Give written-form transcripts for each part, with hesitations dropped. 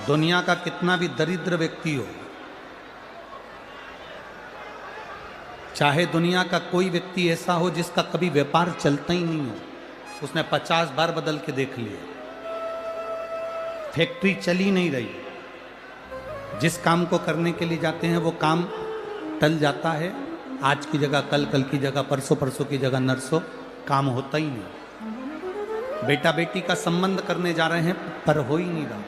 दुनिया का कितना भी दरिद्र व्यक्ति हो, चाहे दुनिया का कोई व्यक्ति ऐसा हो जिसका कभी व्यापार चलता ही नहीं हो, उसने 50 बार बदल के देख लिया, फैक्ट्री चली नहीं रही, जिस काम को करने के लिए जाते हैं वो काम टल जाता है, आज की जगह कल, कल की जगह परसों, परसों की जगह नरसों, काम होता ही नहीं। बेटा बेटी का संबंध करने जा रहे हैं पर हो ही नहीं रहा।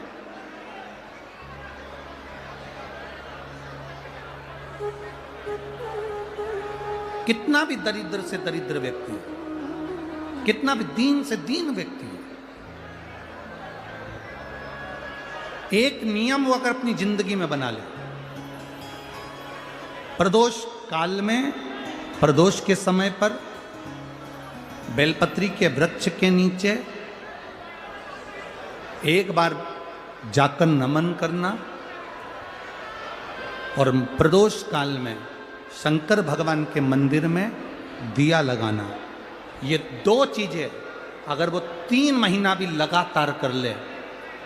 कितना भी दरिद्र से दरिद्र व्यक्ति हो, कितना भी दीन से दीन व्यक्ति हो, एक नियम वो अगर अपनी जिंदगी में बना ले, प्रदोष काल में, प्रदोष के समय पर बेलपत्री के वृक्ष के नीचे एक बार जाकर नमन करना और प्रदोष काल में शंकर भगवान के मंदिर में दिया लगाना, ये दो चीजें अगर वो 3 महीना भी लगातार कर ले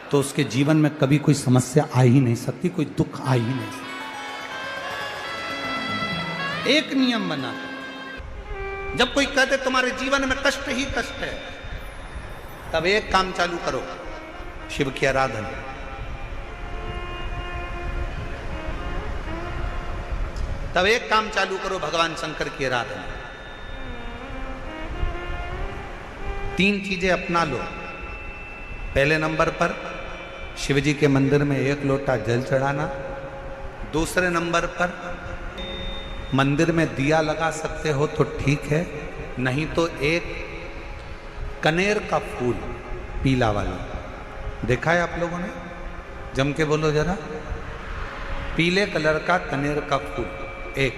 तो उसके जीवन में कभी कोई समस्या आ ही नहीं सकती, कोई दुख आ ही नहीं सकता। एक नियम बना, जब कोई कहते तुम्हारे जीवन में कष्ट ही कष्ट है, तब एक काम चालू करो, शिव की आराधना। तब एक काम चालू करो, भगवान शंकर की आराधना। 3 चीजें अपना लो। पहले नंबर पर शिव जी के मंदिर में 1 लोटा जल चढ़ाना। दूसरे नंबर पर मंदिर में दिया लगा सकते हो तो ठीक है, नहीं तो एक कनेर का फूल पीला वाला, देखा है आप लोगों ने? जम के बोलो जरा। पीले कलर का कनेर का फूल एक,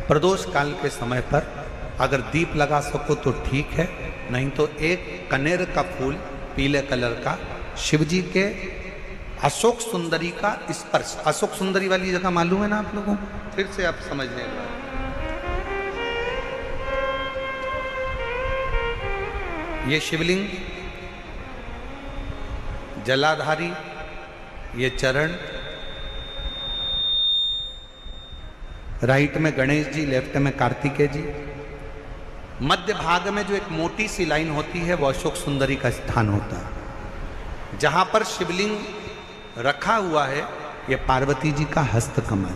प्रदोष काल के समय पर अगर दीप लगा सको तो ठीक है, नहीं तो एक कनेर का फूल पीले कलर का, शिव जी के अशोक सुंदरी का स्पर्श। अशोक सुंदरी वाली जगह मालूम है ना आप लोगों को? फिर से आप समझने का, ये शिवलिंग, जलाधारी, ये चरण, राइट में गणेश जी, लेफ्ट में कार्तिकेय जी, मध्य भाग में जो एक मोटी सी लाइन होती है वो अशोक सुंदरी का स्थान होता है। जहां पर शिवलिंग रखा हुआ है ये पार्वती जी का हस्त कमल।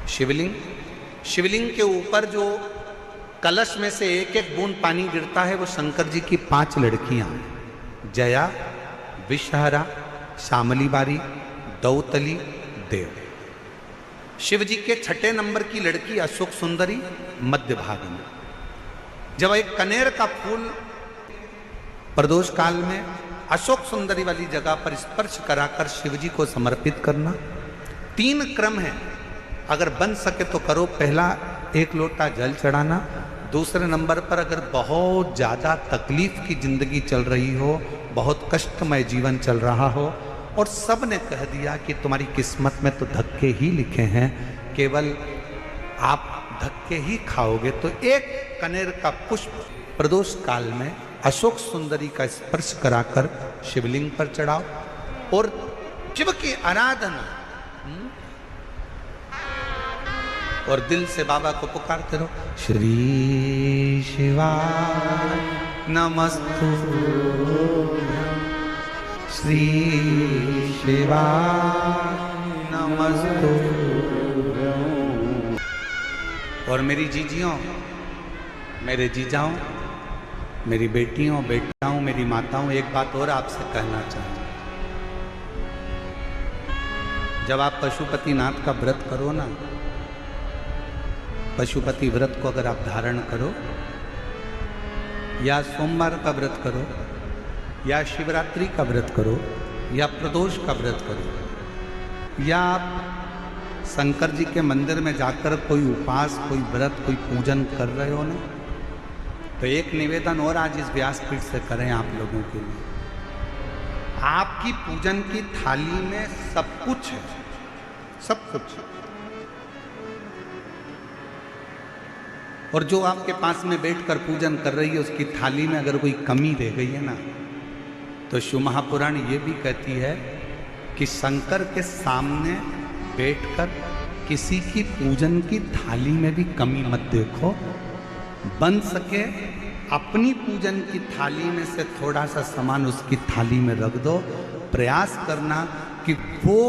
शिवलिंग के ऊपर जो कलश में से एक एक बूंद पानी गिरता है वो शंकर जी की 5 लड़कियां, जया, विषहरा, श्यामली बारी, दौतली, देव। शिव जी के 6ठे नंबर की लड़की अशोक सुंदरी मध्य भाग में। जब एक कनेर का फूल प्रदोष काल में अशोक सुंदरी वाली जगह पर स्पर्श कराकर शिव जी को समर्पित करना। 3 क्रम है, अगर बन सके तो करो। पहला 1 लोटा जल चढ़ाना। दूसरे नंबर पर अगर बहुत ज़्यादा तकलीफ की जिंदगी चल रही हो, बहुत कष्टमय जीवन चल रहा हो और सब ने कह दिया कि तुम्हारी किस्मत में तो धक्के ही लिखे हैं, केवल आप धक्के ही खाओगे, तो एक कनेर का पुष्प प्रदोष काल में अशोक सुंदरी का स्पर्श कराकर शिवलिंग पर चढ़ाओ और शिव की आराधना और दिल से बाबा को पुकारते रहो, श्री शिवाय नमस्तुभ्यं, श्री शिवाय नमस्तुभ्यं। और मेरी जीजियों, मेरे जीजाओं, मेरी बेटियों, बेटाओं, मेरी माताओं, एक बात और आपसे कहना चाहता हूं। जब आप पशुपतिनाथ का व्रत करो ना, पशुपति व्रत को अगर आप धारण करो, या सोमवार का व्रत करो, या शिवरात्रि का व्रत करो, या प्रदोष का व्रत करो, या आप शंकर जी के मंदिर में जाकर कोई उपास, कोई व्रत, कोई पूजन कर रहे हो ना, तो एक निवेदन और आज इस व्यासपीठ से करें आप लोगों के लिए। आपकी पूजन की थाली में सब कुछ है, सब कुछ। और जो आपके पास में बैठकर पूजन कर रही है उसकी थाली में अगर कोई कमी रह गई है ना, तो शिव महापुराण ये भी कहती है कि शंकर के सामने बैठकर किसी की पूजन की थाली में भी कमी मत देखो, बन सके अपनी पूजन की थाली में से थोड़ा सा सामान उसकी थाली में रख दो, प्रयास करना कि वो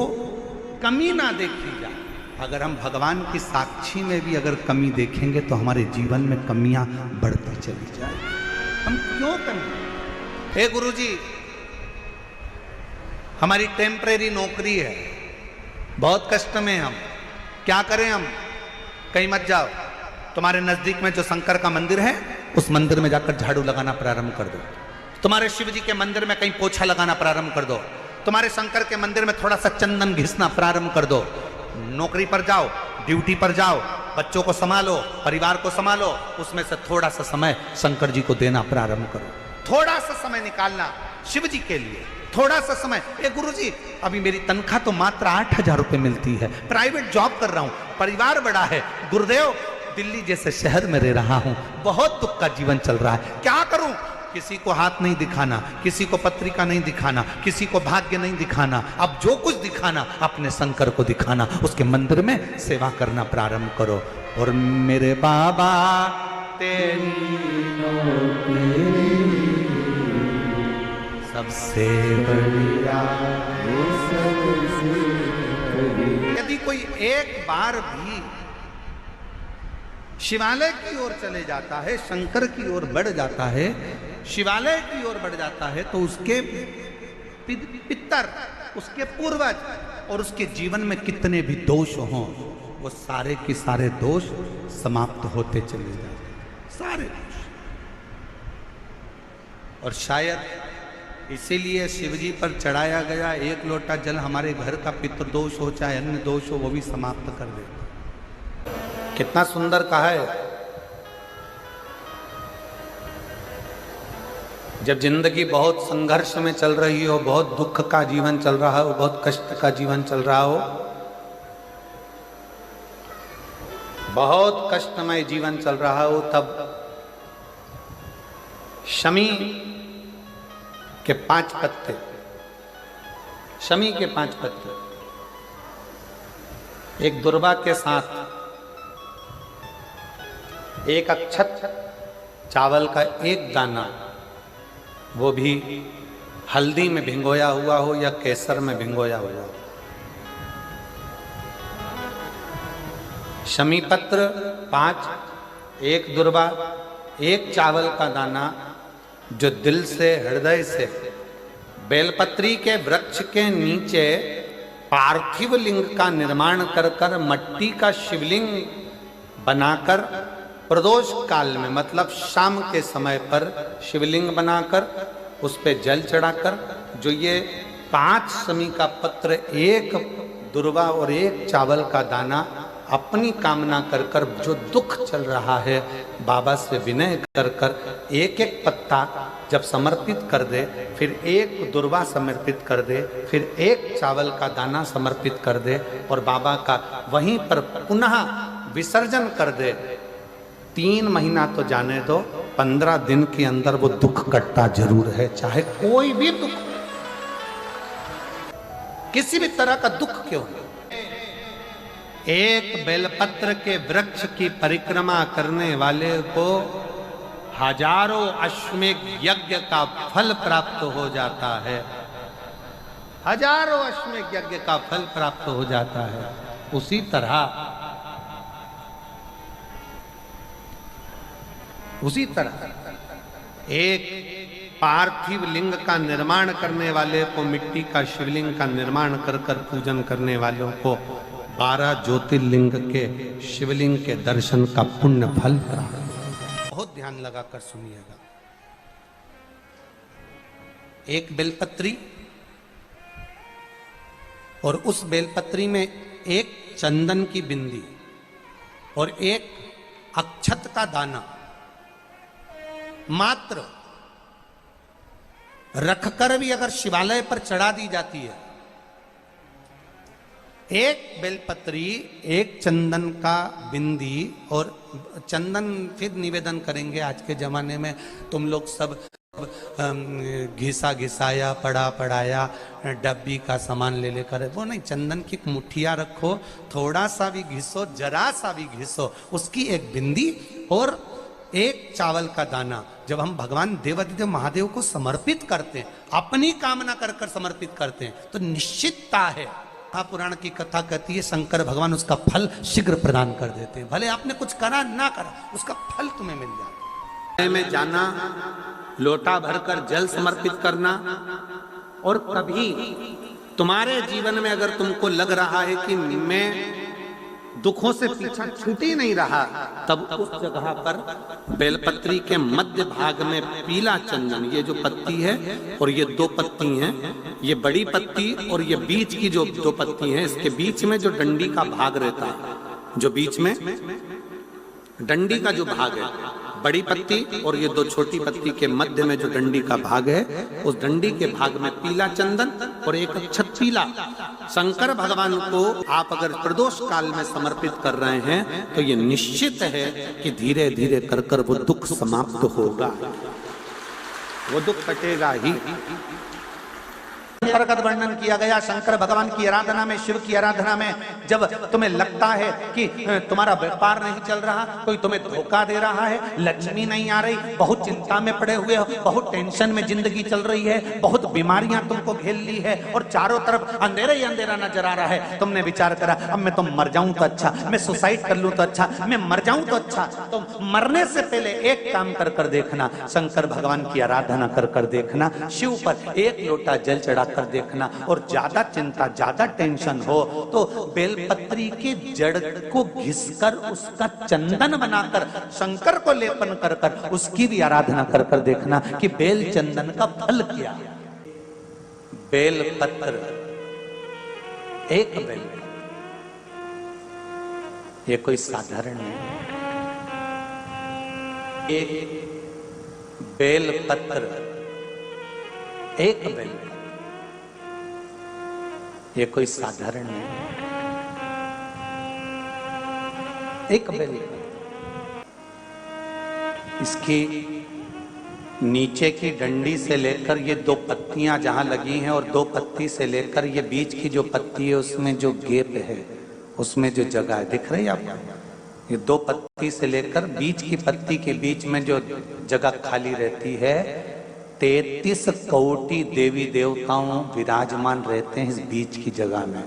कमी ना देखी जाए। अगर हम भगवान की साक्षी में भी अगर कमी देखेंगे तो हमारे जीवन में कमियां बढ़ती चली जाए। हम क्यों कमी? हे गुरुजी, हमारी टेम्परेरी नौकरी है, बहुत कष्ट में हम, क्या करें हम? कहीं मत जाओ, तुम्हारे नजदीक में जो शंकर का मंदिर है उस मंदिर में जाकर झाड़ू लगाना प्रारंभ कर दो। तुम्हारे शिव जी के मंदिर में कहीं पोछा लगाना प्रारंभ कर दो। तुम्हारे शंकर के मंदिर में थोड़ा सा चंदन घिसना प्रारंभ कर दो। नौकरी पर जाओ, ड्यूटी पर जाओ, बच्चों को संभालो, परिवार को संभालो, उसमें से थोड़ा सा समय शंकर जी को देना प्रारंभ करो। थोड़ा सा समय निकालना शिव जी के लिए, थोड़ा सा समय। ए गुरुजी, अभी मेरी तनख्वाह तो मात्र 8,000 रुपए मिलती है, प्राइवेट जॉब कर रहा हूं, परिवार बड़ा है, गुरुदेव दिल्ली जैसे शहर में रह रहा हूं, बहुत दुख का जीवन चल रहा है, क्या करूं? किसी को हाथ नहीं दिखाना, किसी को पत्रिका नहीं दिखाना, किसी को भाग्य नहीं दिखाना, अब जो कुछ दिखाना अपने शंकर को दिखाना, उसके मंदिर में सेवा करना प्रारंभ करो। और मेरे बाबा तेरी सबसे बढ़िया, यदि कोई एक बार भी शिवालय की ओर चले जाता है, शंकर की ओर बढ़ जाता है, शिवालय की ओर बढ़ जाता है, तो उसके पितर, उसके पूर्वज और उसके जीवन में कितने भी दोष हों, वो सारे के सारे दोष समाप्त होते चले जाते, सारे दोष। और शायद इसीलिए शिवजी पर चढ़ाया गया एक लोटा जल हमारे घर का पितृदोष हो चाहे अन्य दोष हो, वो भी समाप्त कर देता। कितना सुंदर कहा है। जब जिंदगी बहुत संघर्ष में चल रही हो, बहुत दुख का जीवन चल रहा हो, बहुत कष्ट का जीवन चल रहा हो, बहुत कष्टमय जीवन चल रहा हो, तब शमी के 5 पत्ते, शमी के 5 पत्ते एक दुर्वा के साथ एक अक्षत चावल का एक दाना, वो भी हल्दी में भिंगोया हुआ हो या केसर में भिंगोया हुआ हो, शमी पत्र 5, एक दुर्वा, एक चावल का दाना, जो दिल से हृदय से बेलपत्री के वृक्ष के नीचे पार्थिव लिंग का निर्माण कर कर मट्टी का शिवलिंग बनाकर प्रदोष काल में, मतलब शाम के समय पर शिवलिंग बनाकर उस पे जल चढ़ाकर, जो ये 5 शमी का पत्र, एक दुर्वा और एक चावल का दाना, अपनी कामना कर कर, जो दुख चल रहा है बाबा से विनय कर कर एक एक पत्ता जब समर्पित कर दे, फिर एक दुर्वा समर्पित कर दे, फिर एक चावल का दाना समर्पित कर दे और बाबा का वहीं पर पुनः विसर्जन कर दे, 3 महीना तो जाने दो, 15 दिन के अंदर वो दुख कटता जरूर है, चाहे कोई भी दुख, किसी भी तरह का दुख क्यों हो। एक बेलपत्र के वृक्ष की परिक्रमा करने वाले को हजारों अश्वमेध यज्ञ का फल प्राप्त हो जाता है, हजारों अश्वमेध यज्ञ का फल प्राप्त हो जाता है। उसी तरह एक पार्थिव लिंग का निर्माण करने वाले को, मिट्टी का शिवलिंग का निर्माण कर कर पूजन करने वालों को 12 ज्योतिर्लिंग के शिवलिंग के दर्शन का पुण्य फल प्राप्त। बहुत ध्यान लगाकर सुनिएगा। एक बेलपत्री और उस बेलपत्री में एक चंदन की बिंदी और एक अक्षत का दाना मात्र रखकर भी अगर शिवालय पर चढ़ा दी जाती है, एक बेलपत्री, एक चंदन का बिंदी, और चंदन फिर निवेदन करेंगे। आज के जमाने में तुम लोग सब घिसा घिसाया पड़ा पड़ाया डब्बी का सामान ले लेकर, वो नहीं, चंदन की मुठिया रखो, थोड़ा सा भी घिसो, जरा सा भी घिसो, उसकी एक बिंदी और एक चावल का दाना जब हम भगवान देवाधिदेव महादेव को समर्पित करते हैं, अपनी कामना कर कर समर्पित करते हैं, तो निश्चितता है। पुराण की कथा कहती है शंकर भगवान उसका फल शीघ्र प्रदान कर देते हैं। भले आपने कुछ करा ना करा, उसका फल तुम्हें मिल जाता है। में जाना, लोटा भरकर जल समर्पित करना, और कभी तुम्हारे जीवन में अगर तुमको लग रहा है कि मैं दुखों से पीछा छूट ही नहीं रहा, तब उस जगह पर बेलपत्री के मध्य भाग में पीला चंदन, ये जो पत्ती है और ये दो पत्ती हैं, ये बड़ी पत्ती और ये बीच की जो दो पत्ती हैं, इसके बीच में जो डंडी का भाग रहता है, जो बीच में डंडी का जो भाग है, बड़ी पत्ती और ये दो छोटी पत्ती के मध्य में जो डंडी का भाग है, उस डंडी के भाग में पीला चंदन और एक अक्षत पीला शंकर भगवान को आप अगर प्रदोष काल में समर्पित कर रहे हैं, तो ये निश्चित है कि धीरे धीरे कर कर वो दुख समाप्त होगा, वो दुख कटेगा ही। प्रकट वर्णन किया गया शंकर भगवान की आराधना में, शिव की आराधना में, जब तुम्हें लगता है कि तुम्हारा व्यापार नहीं चल रहा, कोई तुम्हें धोखा दे रहा है, लक्ष्मी नहीं आ रही, बहुत चिंता में पड़े हुए हो, बहुत टेंशन में जिंदगी चल रही है, बहुत बीमारियां तुमको घेर ली है और चारों तरफ अंधेरा ही अंधेरा नजर आ रहा है, तुमने विचार करा अब मैं तो मर जाऊं तो अच्छा, मैं सुसाइड कर लूं तो अच्छा, मैं मर जाऊं तो अच्छा, तो मरने से पहले एक काम कर कर देखना, शंकर भगवान की आराधना कर कर देखना, शिव पर एक लोटा जल चढ़ा कर देखना, और ज्यादा चिंता ज्यादा टेंशन हो तो बेलपत्री के जड़ को घिसकर उसका चंदन बनाकर शंकर को लेपन कर कर उसकी भी आराधना कर कर देखना कि बेल चंदन का फल क्या। बेलपत्र, एक बेल, ये कोई साधारण नहीं, एक बेलपत्र, एक बेल, ये कोई साधारण नहीं, एक बेल। इसकी नीचे की डंडी से लेकर ये दो पत्तियां जहां लगी हैं, और दो पत्ती से लेकर ये बीच की जो पत्ती है उसमें जो गैप है, उसमें जो जगह है, दिख रही है आपको, ये दो पत्ती से लेकर बीच की पत्ती के बीच में जो जगह खाली रहती है, 33 कोटि देवी देवताओं विराजमान रहते हैं इस बीच की जगह में।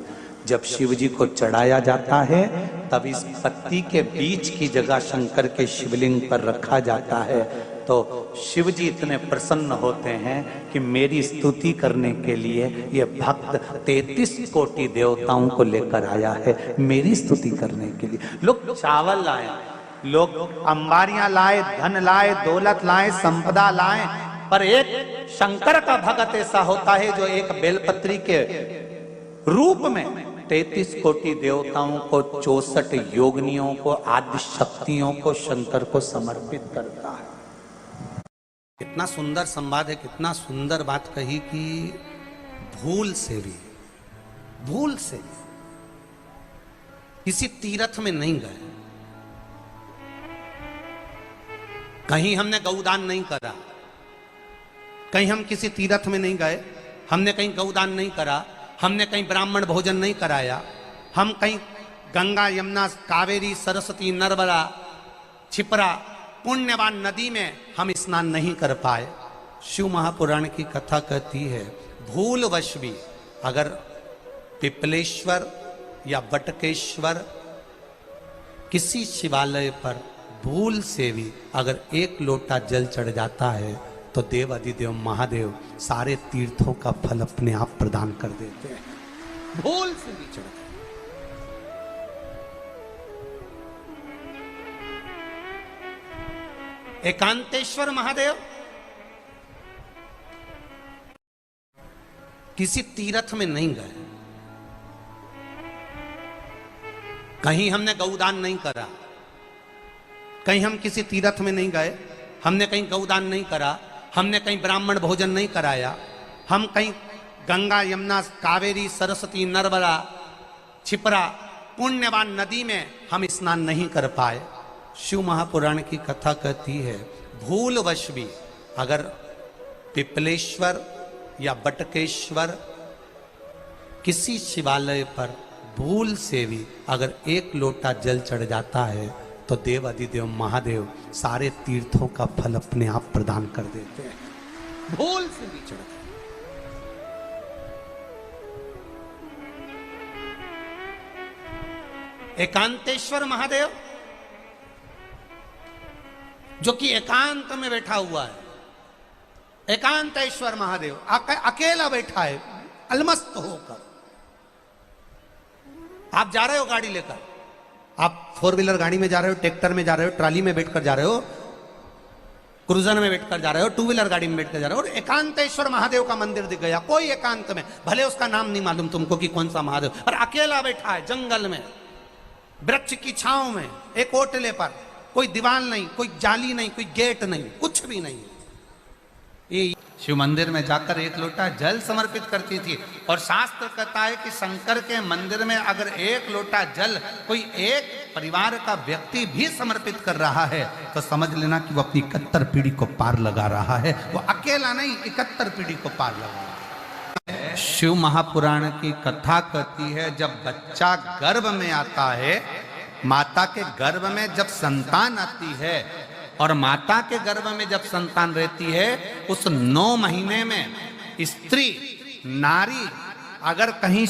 जब शिव जी को चढ़ाया जाता है तब इस पत्ती के बीच की जगह शंकर के शिवलिंग पर रखा जाता है, तो शिव जी इतने प्रसन्न होते हैं कि मेरी स्तुति करने के लिए ये भक्त 33 कोटि देवताओं को लेकर आया है, मेरी स्तुति करने के लिए। लोग चावल लाए, लोग अंबारियां लाए, धन लाए, दौलत लाए, संपदा लाए, पर एक शंकर का भगत ऐसा होता है जो एक बेलपत्री के रूप में 33 कोटि देवताओं को, 64 योगिनियों को, आदि शक्तियों को शंकर को समर्पित करता है। कितना सुंदर संवाद है, कितना सुंदर बात कही कि भूल से भी किसी तीर्थ में नहीं गए, कहीं हमने गौदान नहीं करा, कहीं हम किसी तीर्थ में नहीं गए, हमने कहीं गौदान नहीं करा, हमने कहीं ब्राह्मण भोजन नहीं कराया, हम कहीं गंगा यमुना कावेरी सरस्वती नर्मदा छिपरा पुण्यवान नदी में हम स्नान नहीं कर पाए। शिव महापुराण की कथा कहती है भूलवश भी अगर पिपलेश्वर या बटकेश्वर किसी शिवालय पर भूल से भी अगर एक लोटा जल चढ़ जाता है तो देव अधिदेव महादेव सारे तीर्थों का फल अपने आप प्रदान कर देते हैं, भूल से भी चढ़। एकांतेश्वर महादेव किसी तीर्थ में नहीं गए, कहीं हमने गौदान नहीं करा, कहीं हम किसी तीर्थ में नहीं गए, हमने कहीं गौदान नहीं करा, हमने कहीं ब्राह्मण भोजन नहीं कराया, हम कहीं गंगा यमुना कावेरी सरस्वती नर्मदा छिपरा पुण्यवान नदी में हम स्नान नहीं कर पाए। शिव महापुराण की कथा कहती है भूलवश भी अगर पिपलेश्वर या बटकेश्वर किसी शिवालय पर भूल से भी अगर एक लोटा जल चढ़ जाता है तो देव अधिदेव महादेव सारे तीर्थों का फल अपने आप प्रदान कर देते हैं, भूल से भी चढ़। एकांतेश्वर महादेव जो कि एकांत में बैठा हुआ है, एकांतेश्वर महादेव अकेला बैठा है अलमस्त होकर। आप जा रहे हो गाड़ी लेकर, आप 4 व्हीलर गाड़ी में जा रहे हो, ट्रैक्टर में जा रहे हो, ट्राली में बैठकर जा रहे हो, क्रूजर में बैठकर जा रहे हो, 2 व्हीलर गाड़ी में बैठकर जा रहे हो, और एकांतेश्वर महादेव का मंदिर दिख गया कोई एकांत में, भले उसका नाम नहीं मालूम तुमको कि कौन सा महादेव, और अकेला बैठा है जंगल में वृक्ष की छांव में एक ओटले पर, कोई दीवार नहीं, कोई जाली नहीं, कोई गेट नहीं, कुछ भी नहीं। ये शिव मंदिर में जाकर एक लोटा जल समर्पित करती थी, और शास्त्र कहता है कि शंकर के मंदिर में अगर एक लोटा जल कोई एक परिवार का व्यक्ति भी समर्पित कर रहा है तो समझ लेना कि वो अपनी 71 पीढ़ी को पार लगा रहा है। वो अकेला नहीं, 71 पीढ़ी को पार लगा रहा है। शिव महापुराण की कथा कहती है जब बच्चा गर्भ में आता है, माता के गर्भ में जब संतान आती है और माता के गर्भ में जब संतान रहती है, उस 9 महीने में स्त्री नारी अगर कहीं